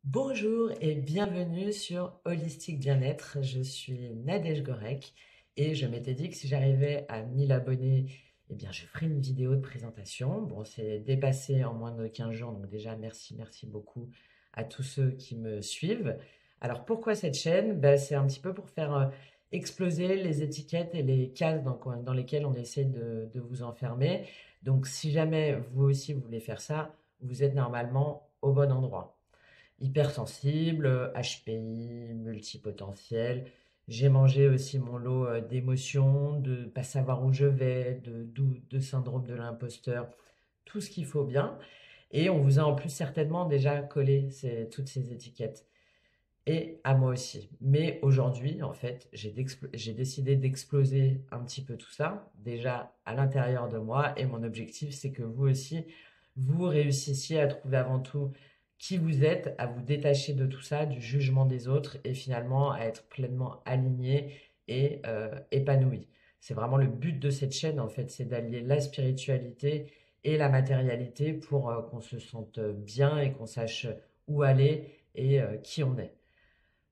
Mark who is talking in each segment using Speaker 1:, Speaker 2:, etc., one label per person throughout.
Speaker 1: Bonjour et bienvenue sur Holistique Bien-être. Je suis Nadège Gorek et je m'étais dit que si j'arrivais à 1000 abonnés, eh bien je ferai une vidéo de présentation. Bon, c'est dépassé en moins de 15 jours, donc déjà merci beaucoup à tous ceux qui me suivent. Alors pourquoi cette chaîne? C'est un petit peu pour faire exploser les étiquettes et les cases dans lesquelles on essaie de vous enfermer. Donc si jamais vous aussi vous voulez faire ça, vous êtes normalement au bon endroit. Hypersensible, HPI, multipotentiel. J'ai mangé aussi mon lot d'émotions, de pas savoir où je vais, de doute, de syndrome de l'imposteur, tout ce qu'il faut bien. Et on vous a en plus certainement déjà collé toutes ces étiquettes. Et à moi aussi. Mais aujourd'hui, en fait, j'ai décidé d'exploser un petit peu tout ça, déjà à l'intérieur de moi. Et mon objectif, c'est que vous aussi, vous réussissiez à trouver avant tout qui vous êtes, à vous détacher de tout ça, du jugement des autres, et finalement à être pleinement aligné et épanoui. C'est vraiment le but de cette chaîne, en fait, c'est d'allier la spiritualité et la matérialité pour qu'on se sente bien et qu'on sache où aller et qui on est.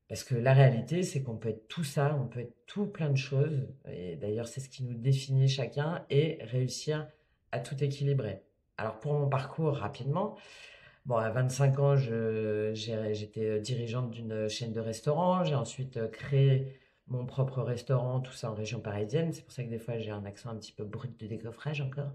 Speaker 1: Parce que la réalité, c'est qu'on peut être tout ça, on peut être tout plein de choses, et d'ailleurs c'est ce qui nous définit chacun, et réussir à tout équilibrer. Alors pour mon parcours, rapidement, bon, à 25 ans, j'étais dirigeante d'une chaîne de restaurants, j'ai ensuite créé mon propre restaurant, tout ça en région parisienne, c'est pour ça que des fois j'ai un accent un petit peu brut de décoffrage encore.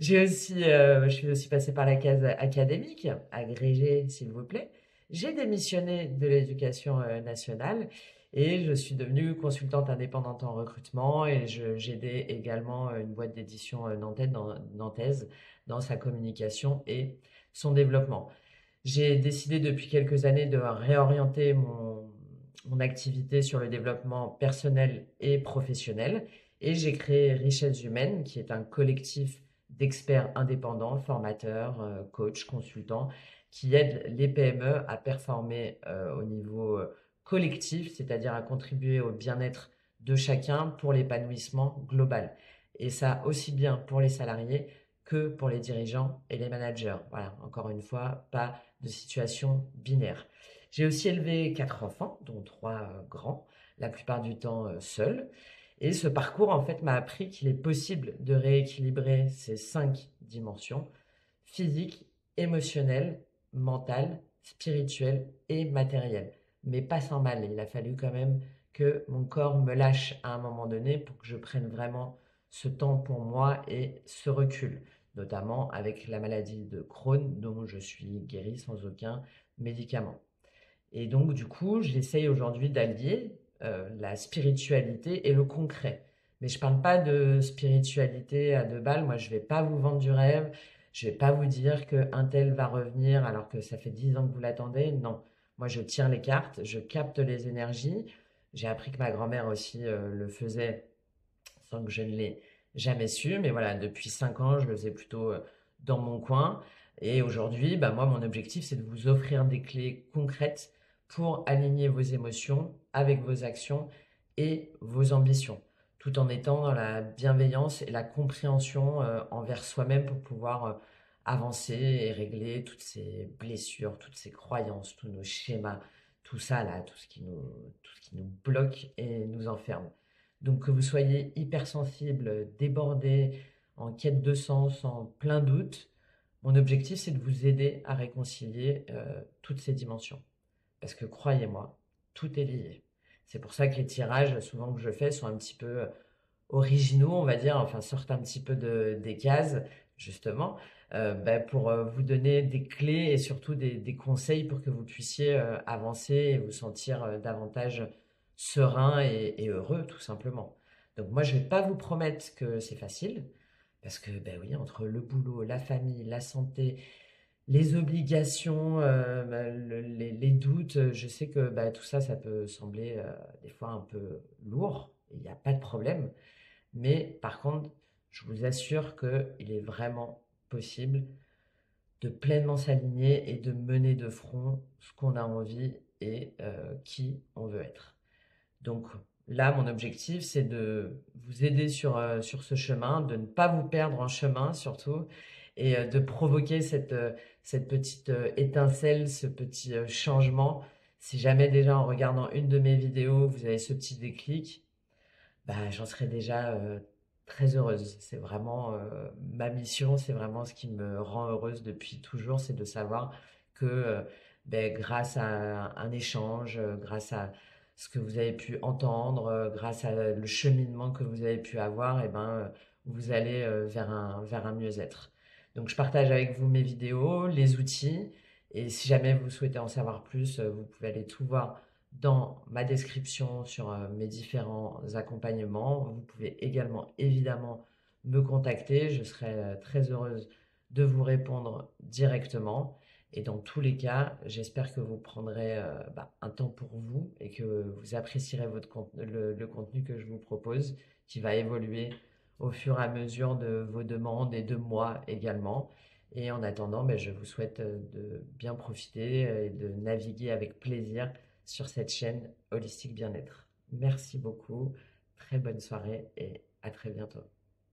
Speaker 1: Je suis aussi passée par la case académique, agrégée s'il vous plaît. J'ai démissionné de l'éducation nationale et je suis devenue consultante indépendante en recrutement et j'aidais également une boîte d'édition nantaise dans sa communication et son développement. J'ai décidé depuis quelques années de réorienter mon activité sur le développement personnel et professionnel et j'ai créé Richesse Humaine, qui est un collectif d'experts indépendants, formateurs, coachs, consultants, qui aident les PME à performer au niveau collectif, c'est-à-dire à contribuer au bien-être de chacun pour l'épanouissement global. Et ça aussi bien pour les salariés que pour les dirigeants et les managers. Voilà, encore une fois, pas de situation binaire. J'ai aussi élevé quatre enfants, dont trois grands, la plupart du temps seuls. Et ce parcours, en fait, m'a appris qu'il est possible de rééquilibrer ces cinq dimensions: physique, émotionnelle, mentale, spirituelle et matérielle. Mais pas sans mal. Il a fallu quand même que mon corps me lâche à un moment donné pour que je prenne vraiment ce temps pour moi et ce recul, notamment avec la maladie de Crohn dont je suis guéri sans aucun médicament. Et donc, du coup, j'essaye aujourd'hui d'allier la spiritualité et le concret. Mais je ne parle pas de spiritualité à deux balles. Moi, je ne vais pas vous vendre du rêve. Je ne vais pas vous dire qu'un tel va revenir alors que ça fait 10 ans que vous l'attendez. Non. Moi, je tire les cartes, je capte les énergies. J'ai appris que ma grand-mère aussi le faisait sans que je ne l'ai jamais su. Mais voilà, depuis 5 ans, je le faisais plutôt dans mon coin. Et aujourd'hui, bah, moi, mon objectif, c'est de vous offrir des clés concrètes pour aligner vos émotions avec vos actions et vos ambitions, tout en étant dans la bienveillance et la compréhension envers soi-même pour pouvoir avancer et régler toutes ces blessures, toutes ces croyances, tous nos schémas, tout ça là, tout ce qui nous bloque et nous enferme. Donc que vous soyez hypersensible, débordé, en quête de sens, en plein doute, mon objectif c'est de vous aider à réconcilier toutes ces dimensions. Parce que croyez-moi, tout est lié. C'est pour ça que les tirages, souvent que je fais, sont un petit peu originaux, on va dire, enfin sortent un petit peu des cases, justement, pour vous donner des clés et surtout des conseils pour que vous puissiez avancer et vous sentir davantage serein et heureux, tout simplement. Donc moi, je ne vais pas vous promettre que c'est facile, parce que, ben oui, entre le boulot, la famille, la santé, les obligations, les doutes, je sais que bah, tout ça, ça peut sembler des fois un peu lourd, il n'y a pas de problème. Mais par contre, je vous assure qu'il est vraiment possible de pleinement s'aligner et de mener de front ce qu'on a envie et qui on veut être. Donc là, mon objectif, c'est de vous aider sur ce chemin, de ne pas vous perdre en chemin surtout, et de provoquer cette petite étincelle, ce petit changement. Si jamais déjà en regardant une de mes vidéos, vous avez ce petit déclic, bah, j'en serais déjà très heureuse. C'est vraiment ma mission, c'est vraiment ce qui me rend heureuse depuis toujours, c'est de savoir que ben, grâce à un échange, grâce à ce que vous avez pu entendre, grâce à le cheminement que vous avez pu avoir, et ben, vous allez vers un mieux-être. Donc je partage avec vous mes vidéos, les outils, et si jamais vous souhaitez en savoir plus, vous pouvez aller tout voir dans ma description sur mes différents accompagnements. Vous pouvez également évidemment me contacter. Je serai très heureuse de vous répondre directement. Et dans tous les cas, j'espère que vous prendrez un temps pour vous et que vous apprécierez le contenu que je vous propose, qui va évoluer au fur et à mesure de vos demandes et de moi également. Et en attendant, je vous souhaite de bien profiter et de naviguer avec plaisir sur cette chaîne Holistique Bien-être. Merci beaucoup, très bonne soirée et à très bientôt.